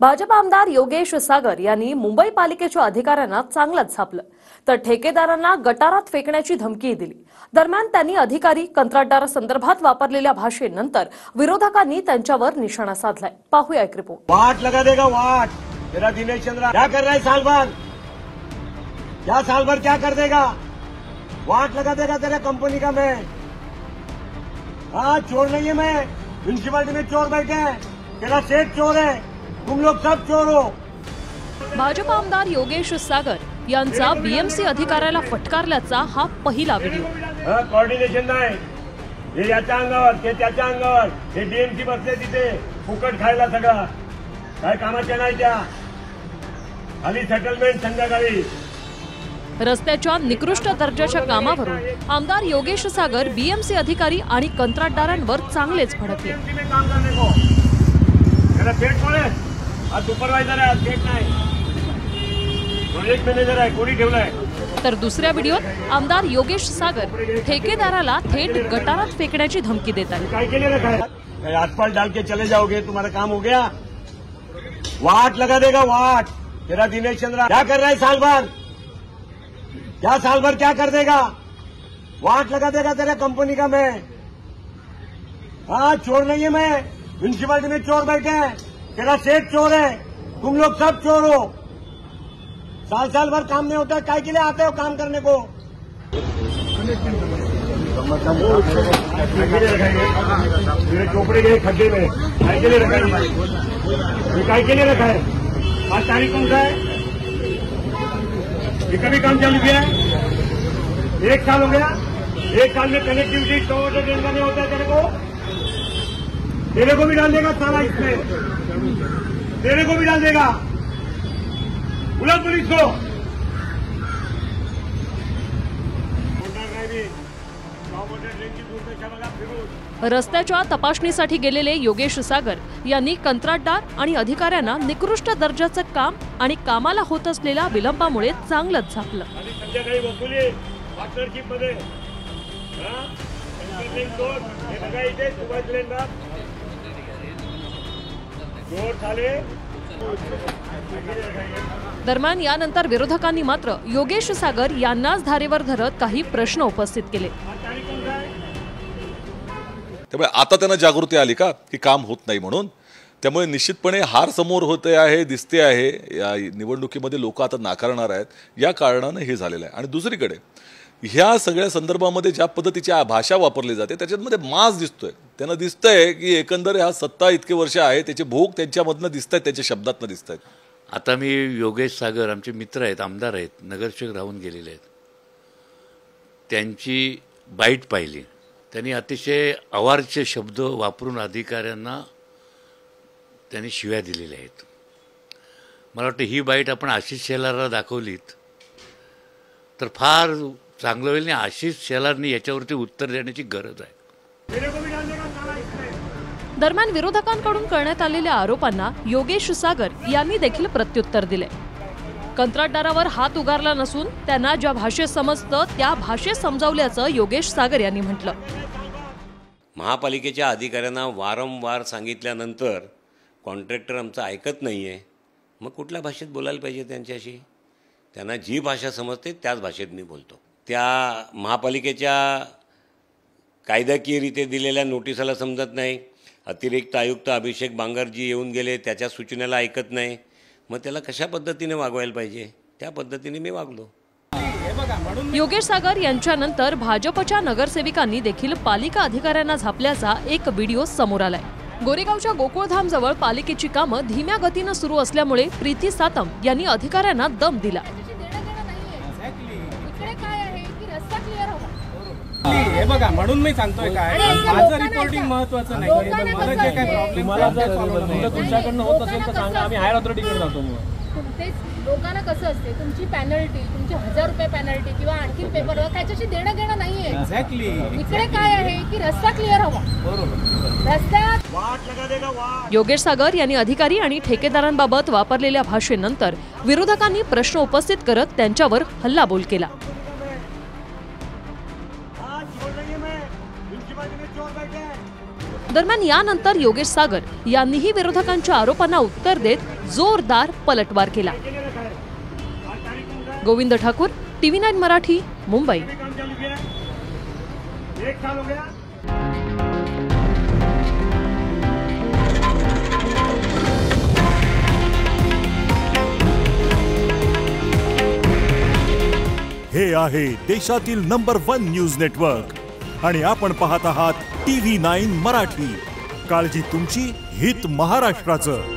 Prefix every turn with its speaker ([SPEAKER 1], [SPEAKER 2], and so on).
[SPEAKER 1] भाजप आमदार योगेश सागर यांनी मुंबई पालिकेच्या अधिकाऱ्यांना चांगलंच छापलं तर ठेकेदारांना गटारात फेकण्याची धमकीही दिली। दरम्यान त्यांनी अधिकारी कंत्राटदारासंदर्भात वापरलेल्या भाषेनंतर विरोधकांनी त्यांच्यावर निशाणा साधलाय। पाहूया एक रिपोर्ट।
[SPEAKER 2] वाट लगा देगा वाट तेरा दिनेश चंद्रा क्या कर रहा है साल भर, क्या साल भर क्या कर देगा? वाट लगा देगा तेरा कंपनी का मैं। हाँ चोर नहीं है मैं, म्युनिसिपालिटी में चोर बैठे हैं, तेरा सेठ चोर है, तुम लोग सब चोर हो।
[SPEAKER 1] भाजप आमदार योगेश सागर यांचा बीएमसी अधिकाऱ्याला फटकारल्याचा हा पहिला व्हिडिओ।
[SPEAKER 2] कोऑर्डिनेशन नाही, हे याच्या अंगावर ते त्याच्या अंगावर, हे डीएमसी बसले तिथे फुकट खायला सगळं, काय कामाच्या नाही त्या, खाली सेटलमेंट संध्याकाळी।
[SPEAKER 1] रस्त्याच्या निकृष्ट दर्जाच्या कामावरून आमदार योगेश सागर बीएमसी अधिकारी आणि कंत्राटदारांवर चांगलेच भडकले।
[SPEAKER 2] सुपरवायझर आहे, सेट नाही, प्रोजेक्ट मॅनेजर आहे, कोणी ठेवलाय?
[SPEAKER 1] तर दुसऱ्या व्हिडिओत आमदार योगेश सागर ठेकेदाराला थेट गटारात फेकण्याची धमकी देतात।
[SPEAKER 2] काय केले रखा है? आसपास डाल के चले जाओगे, तुम्हारा काम हो गया। वाट लगा देगा वाट तेरा दिनेश चंद्रा क्या कर रहा है साल भर, क्या साल भर क्या कर देगा? वाट लगा देगा तेरा कंपनी का मैं। हाँ चोर नहीं है मैं, म्युनिसिपालिटी में चोर बैठे हैं, तेरा सेठ चोर है, तुम लोग सब चोर हो। साल साल भर काम नहीं होता, काय के लिए आते हो काम करने को? मेरे चोपड़े गए खड्डे में, काय के लिए रखा है? काय के लिए रखा है? आज तारीख कौन सा है? ये कभी काम चालू किया है? 1 साल हो गया। 1 साल में कनेक्टिविटी 100 ट्रेन का नहीं होता है तेरे को भी डाल देगा साला इसमें, तेरे को भी डाल देगा। बुला पुलिस को।
[SPEAKER 1] रस्त्याच्या तपासणीसाठी गेलेले योगेश सागर यांनी कंत्राटदार आणि अधिकाऱ्यांना निकृष्ट दर्जाचं काम आणि कामाला होत असलेल्या विलंबामुळे चांगलंच झापलं। दरम्यान यानंतर विरोधकांनी मात्र योगेश सागर यांनाच धारेवर धरत काही प्रश्न उपस्थित केले।
[SPEAKER 3] त्यामुळे आता त्यांना जागृती आली का की काम होत नाही म्हणून, त्यामुळे निश्चितपणे हार समोर होते आहे, दिसते आहे। या निवडणुकीमध्ये लोक आता नाकारणार आहेत, या कारणाने हे झालेलं आहे। आणि दुसरीकडे ह्या सगळ्या संदर्भामध्ये ज्या पद्धतीची भाषा वापरली जाते त्याच्यामध्ये मास दिसतोय, त्यांना दिसतंय की एकंदर ह्या सत्ता इतके वर्ष आहे त्याचे भोग त्यांच्यामधनं दिसत आहेत, त्यांच्या शब्दातनं दिसत आहेत।
[SPEAKER 4] आता मी योगेश सागर आमचे मित्र आहेत, आमदार आहेत, नगरसेवक राहून गेलेले आहेत, त्यांची बाईट पाहिली। त्यांनी अतिशय अवाच्य शब्द वापरून अधिकाऱ्यांना त्यांनी शिव्या दिलेल्या आहेत। मला वाटतं ही बाईट आपण आशिष शेलारला दाखवलीत तर फार चांगलं होईल। आणि आशिष शेलारनी याच्यावरती उत्तर देण्याची गरज आहे।
[SPEAKER 1] दरम्यान विरोधकांकडून करण्यात आलेल्या आरोपांना योगेश सागर यांनी देखील प्रत्युत्तर दिले। कंत्राटदारावर हात उगारला नसून त्यांना ज्या भाषेत समजतं त्या भाषेत समजावल्याचं योगेश सागर यांनी म्हटलं।
[SPEAKER 5] महापालिकेच्या अधिकाऱ्यांना वारंवार सांगितल्यानंतर कॉन्ट्रॅक्टर आमचं ऐकत नाहीये, मग कुठल्या भाषेत बोलायला पाहिजे त्यांच्याशी? त्यांना जी भाषा समजते त्याच भाषेत मी बोलतो। त्या महापालिकेच्या कायदेशीररित्या दिलेल्या नोटिसाला समजत नाही, अतिरिक्त आयुक्त अभिषेक बांगरजी येऊन गेले त्याच्या सूचनेला ऐकत नाही, मग त्याला कशा पद्धतीने वागवायला पाहिजे त्या पद्धतीने मी वागलो।
[SPEAKER 1] योगेश सागर यांच्यानंतर भाजपच्या नगरसेविकांनी देखील पालिका अधिकाऱ्यांना झापल्याचा एक व्हिडिओ समोर आलाय। गोरेगावच्या गोकुळधाम जवळ पालिकेची कामं धीम्या गतीनं सुरू असल्यामुळे प्रीती सातम यांनी अधिकाऱ्यांना दम दिला।
[SPEAKER 6] हे बघा म्हणून मी सांगतोय काय, माझं रिपोर्टिंग महत्त्वाचं नाही, मला जे काय प्रॉब्लेम तुमच्याकडनं होत असेल तर सांगा, आम्ही हायर अथॉरिटीकडे जातो।
[SPEAKER 7] लोकांना कसं असते तुमची पेनल्टी, तुमची 1000 रुपये पेनल्टी किंवा आणखी पेपरवर्क त्याच्याशी देणं घेणं नाहीये। एक्झॅक्टली इकडे काय आहे की रस्ता क्लिअर हवा। बरोबर, रस्त्यात
[SPEAKER 1] योगेश सागर यांनी अधिकारी आणि ठेकेदारांबाबत वापरलेल्या भाषेनंतर विरोधकांनी प्रश्न उपस्थित करत त्यांच्यावर हल्लाबोल केला। दरम्यान यानंतर योगेश सागर यांनीही विरोधकांच्या आरोपांना उत्तर देत जोरदार पलटवार केला. गोविंद ठाकूर, TV9 मराठी, मुंबई.
[SPEAKER 2] एक साल हो गया.
[SPEAKER 8] हे आहे देशातील नंबर 1 न्यूज नेटवर्क आणि आपण पाहत आहात TV9 मराठी. काळजी तुमची, हित महाराष्ट्राचं.